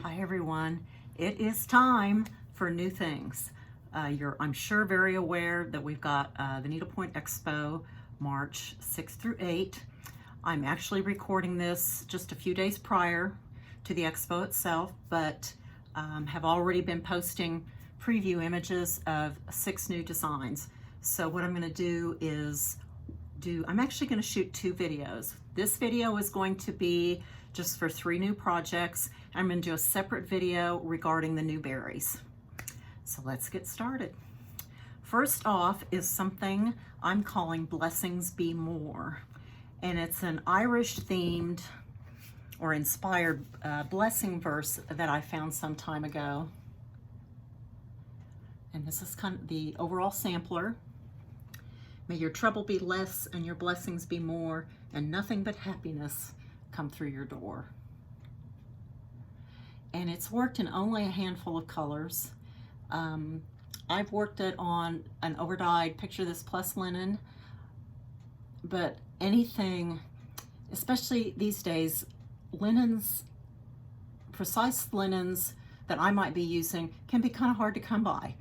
Hi everyone, it is time for new things. You're, I'm sure, very aware that we've got the Needlework Expo March 6th through 8th. I'm actually recording this just a few days prior to the expo itself, but have already been posting preview images of 6 new designs. So what I'm going to do is I'm actually going to shoot 2 videos. This video is going to be just for 3 new projects. I'm going to do a separate video regarding the new berries. So let's get started. First off is something I'm calling Blessings Be More. And it's an Irish themed or inspired blessing verse that I found some time ago. And this is kind of the overall sampler. May your trouble be less and your blessings be more, and nothing but happiness come through your door. And it's worked in only a handful of colors. I've worked it on an overdyed Picture This Plus linen, but anything, especially these days, linens, precise linens that I might be using can be kind of hard to come by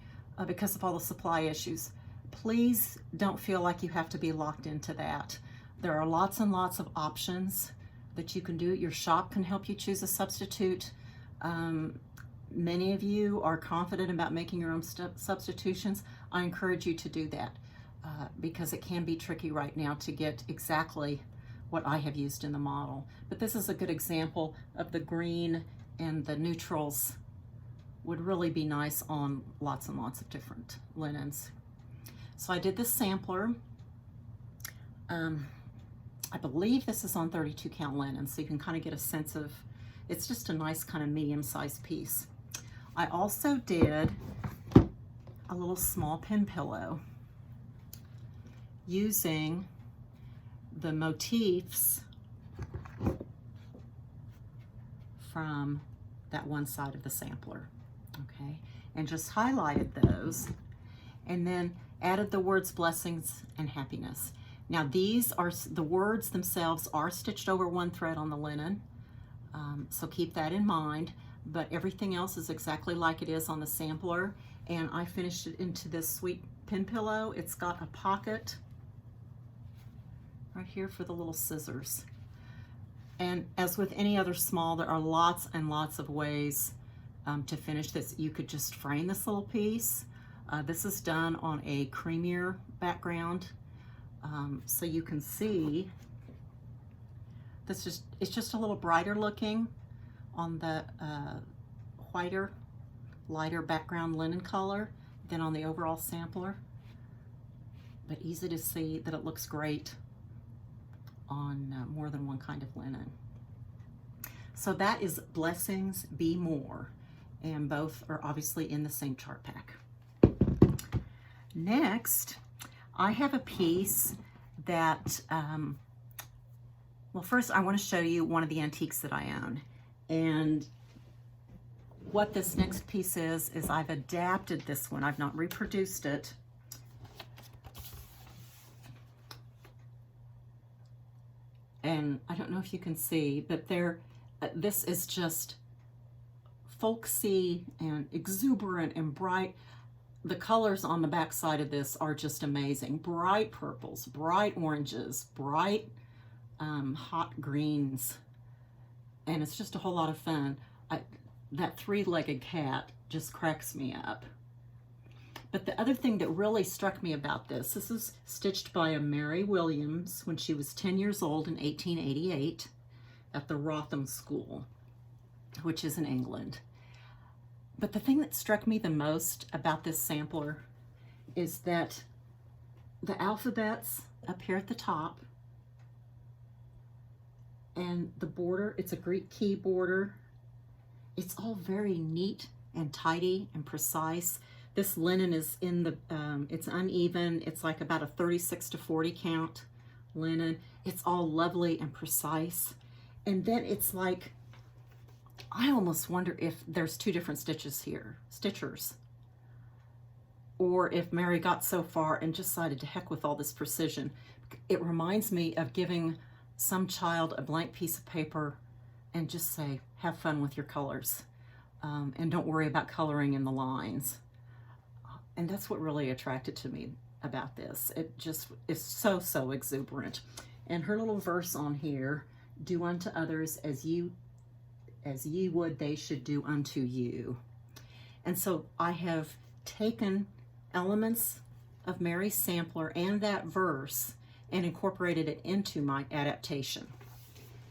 because of all the supply issues. Please don't feel like you have to be locked into that. There are lots and lots of options that you can do. Your shop can help you choose a substitute. Many of you are confident about making your own substitutions. I encourage you to do that because it can be tricky right now to get exactly what I have used in the model. But this is a good example of the green and the neutrals would really be nice on lots and lots of different linens. So I did this sampler. I believe this is on 32 count linen, so you can kind of get a sense of, it's just a nice kind of medium-sized piece. I also did a little small pin pillow using the motifs from that one side of the sampler, okay? And just highlighted those, and then added the words blessings and happiness. Now these are, the words themselves are stitched over one thread on the linen, so keep that in mind, but everything else is exactly like it is on the sampler. And I finished it into this sweet pin pillow. It's got a pocket right here for the little scissors. And as with any other small, there are lots and lots of ways to finish this. You could just frame this little piece. This is done on a creamier background, so you can see this it's just a little brighter looking on the lighter background linen color than on the overall sampler, but easy to see that it looks great on more than one kind of linen. So that is Blessings Be More, and both are obviously in the same chart pack. Next, I have a piece that, well, first I want to show you one of the antiques that I own. And what this next piece is I've adapted this one. I've not reproduced it. And I don't know if you can see, but this is just folksy and exuberant and bright. The colors on the back side of this are just amazing. Bright purples, bright oranges, bright hot greens. And it's just a whole lot of fun. That 3-legged cat just cracks me up. But the other thing that really struck me about this is stitched by a Mary Williams when she was 10 years old in 1888 at the Wrotham School, which is in England. But the thing that struck me the most about this sampler is that the alphabets up here at the top, and the border, it's a Greek key border. It's all very neat and tidy and precise. This linen is in the, it's uneven. It's like about a 36 to 40 count linen. It's all lovely and precise. And then it's like, I almost wonder if there's 2 different stitches here, stitchers, or if Mary got so far and just decided to heck with all this precision. It reminds me of giving some child a blank piece of paper and just say, have fun with your colors. and don't worry about coloring in the lines. And that's what really attracted to me about this. It just is so, so exuberant. And her little verse on here, do unto others as ye would they should do unto you. And so I have taken elements of Mary's sampler and that verse and incorporated it into my adaptation.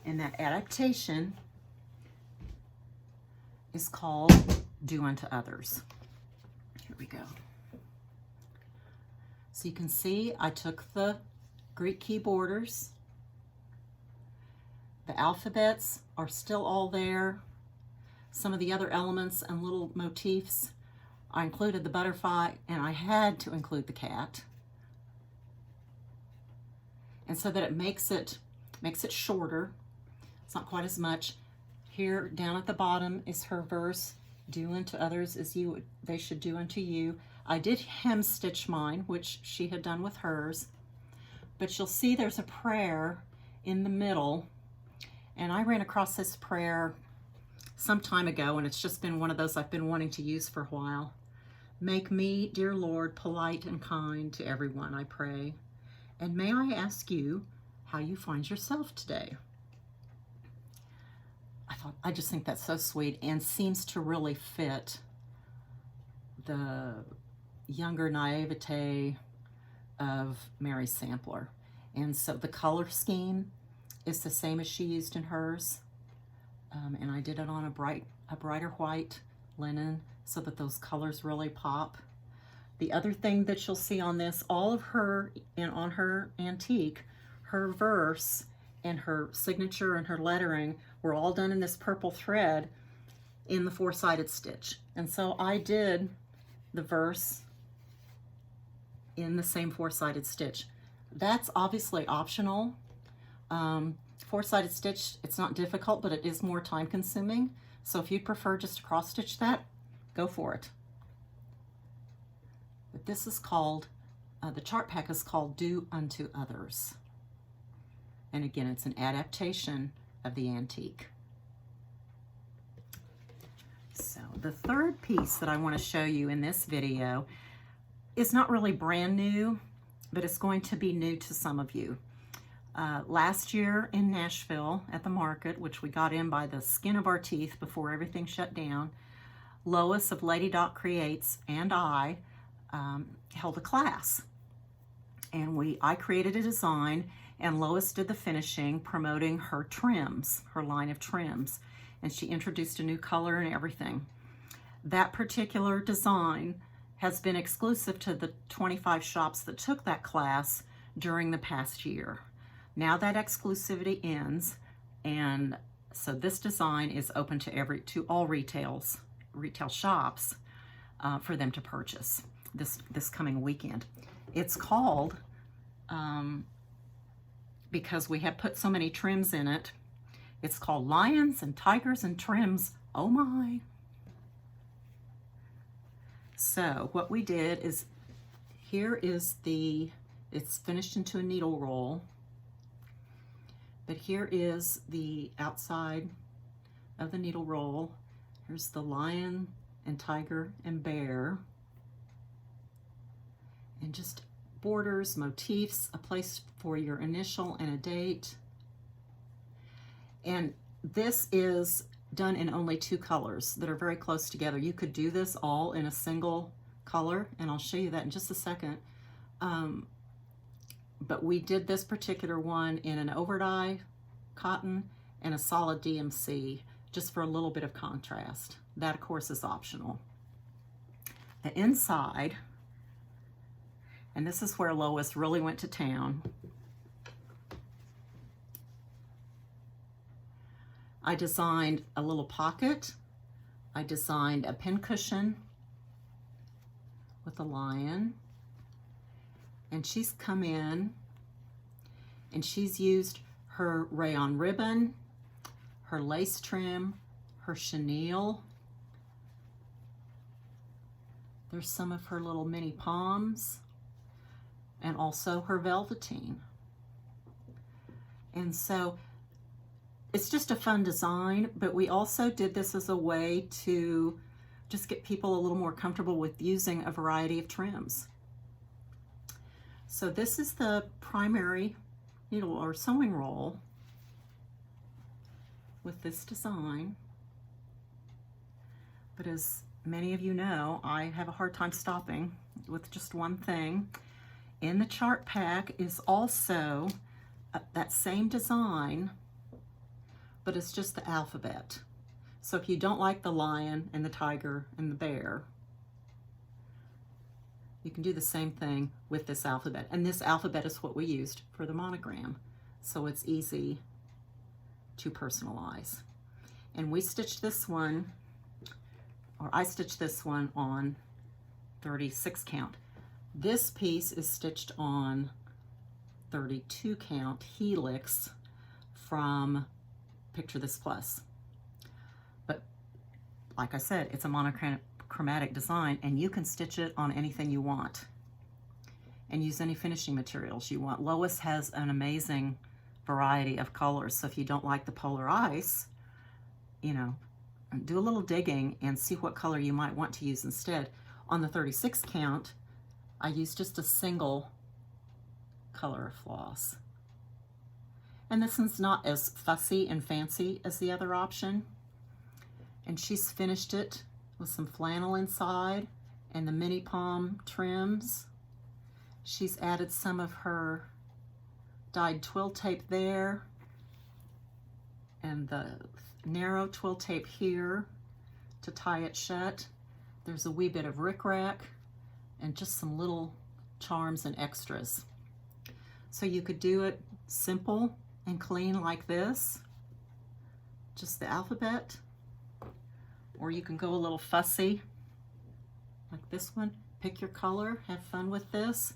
And that adaptation is called Do Unto Others. Here we go. So you can see I took the Greek key borders. The alphabets are still all there. Some of the other elements and little motifs. I included the butterfly, and I had to include the cat. And so that it makes it shorter. It's not quite as much. Here down at the bottom is her verse, do unto others as they should do unto you. I did hem stitch mine, which she had done with hers. But you'll see there's a prayer in the middle. And I ran across this prayer some time ago, and it's just been one of those I've been wanting to use for a while. Make me, dear Lord, polite and kind to everyone, I pray. And may I ask you how you find yourself today? I just think that's so sweet and seems to really fit the younger naivete of Mary's sampler. And so the color scheme is the same as she used in hers. And I did it on a brighter white linen so that those colors really pop. The other thing that you'll see on this, all of her, and on her antique, her verse and her signature and her lettering were all done in this purple thread in the four-sided stitch. And so I did the verse in the same four-sided stitch. That's obviously optional. Four-sided stitch, it's not difficult, but it is more time consuming. So if you'd prefer just to cross stitch that, go for it. But this is called, the chart pack is called Do Unto Others. And again, it's an adaptation of the antique. So the third piece that I want to show you in this video is not really brand new, but it's going to be new to some of you. Last year in Nashville at the market, which we got in by the skin of our teeth before everything shut down, Lois of Lady Dot Creates and I held a class. And I created a design, and Lois did the finishing, promoting her trims, her line of trims. And she introduced a new color and everything. That particular design has been exclusive to the 25 shops that took that class during the past year. Now that exclusivity ends, and so this design is open to all retail shops for them to purchase this coming weekend. It's called, because we have put so many trims in it, it's called Lions and Tigers and Trims. Oh my. So what we did is, here is it's finished into a needle roll. But here is the outside of the needle roll. Here's the lion and tiger and bear. And just borders, motifs, a place for your initial and a date. And this is done in only 2 colors that are very close together. You could do this all in a single color, and I'll show you that in just a second. But we did this particular one in an overdye cotton and a solid DMC, just for a little bit of contrast. That, of course, is optional. The inside, and this is where Lois really went to town. I designed a little pocket. I designed a pincushion with a lion. And she's come in and she's used her rayon ribbon, her lace trim, her chenille. There's some of her little mini poms, and also her velveteen. And so it's just a fun design, but we also did this as a way to just get people a little more comfortable with using a variety of trims. So this is the primary needle or sewing roll with this design. But as many of you know, I have a hard time stopping with just one thing. In the chart pack is also that same design, but it's just the alphabet. So if you don't like the lion and the tiger and the bear, you can do the same thing with this alphabet. And this alphabet is what we used for the monogram. So it's easy to personalize. And we stitched this one, or I stitched this one on 36 count. This piece is stitched on 32 count helix from Picture This Plus. But like I said, it's a monochromatic design, and you can stitch it on anything you want and use any finishing materials you want. Lois has an amazing variety of colors, so if you don't like the polar ice, you know, do a little digging and see what color you might want to use instead. On the 36 count, I used just a single color of floss. And this one's not as fussy and fancy as the other option. And she's finished it with some flannel inside and the mini palm trims. She's added some of her dyed twill tape there and the narrow twill tape here to tie it shut. There's a wee bit of rickrack and just some little charms and extras. So you could do it simple and clean like this, just the alphabet, or you can go a little fussy like this one. Pick your color, have fun with this.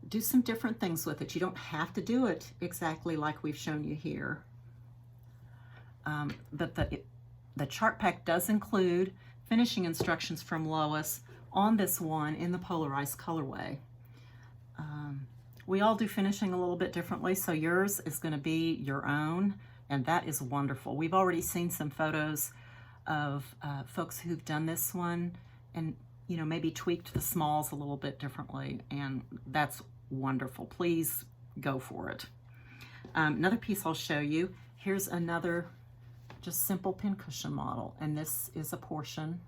Do some different things with it. You don't have to do it exactly like we've shown you here. But the chart pack does include finishing instructions from Lois on this one in the polarized colorway. We all do finishing a little bit differently, so yours is going to be your own, and that is wonderful. We've already seen some photos of folks who've done this one and, you know, maybe tweaked the smalls a little bit differently, and that's wonderful. Please go for it. Another piece I'll show you. Here's another just simple pincushion model, and this is a portion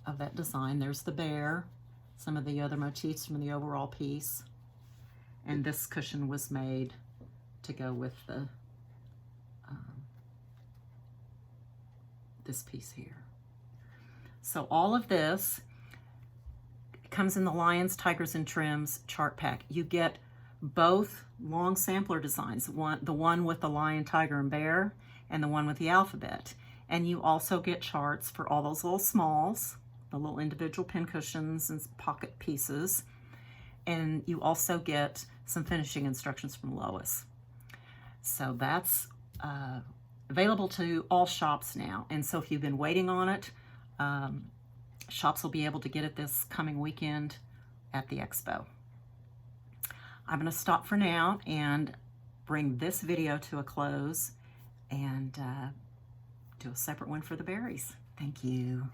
of that design. There's the bear, some of the other motifs from the overall piece, and this cushion was made to go with the this piece here. So all of this comes in the Lions, Tigers, and Trims chart pack. You get both long sampler designs, the one with the lion, tiger, and bear, and the one with the alphabet. And you also get charts for all those little smalls, the little individual pin cushions and pocket pieces. And you also get some finishing instructions from Lois. So that's available to all shops now. And so if you've been waiting on it, shops will be able to get it this coming weekend at the expo. I'm going to stop for now and bring this video to a close and do a separate one for the berries. Thank you.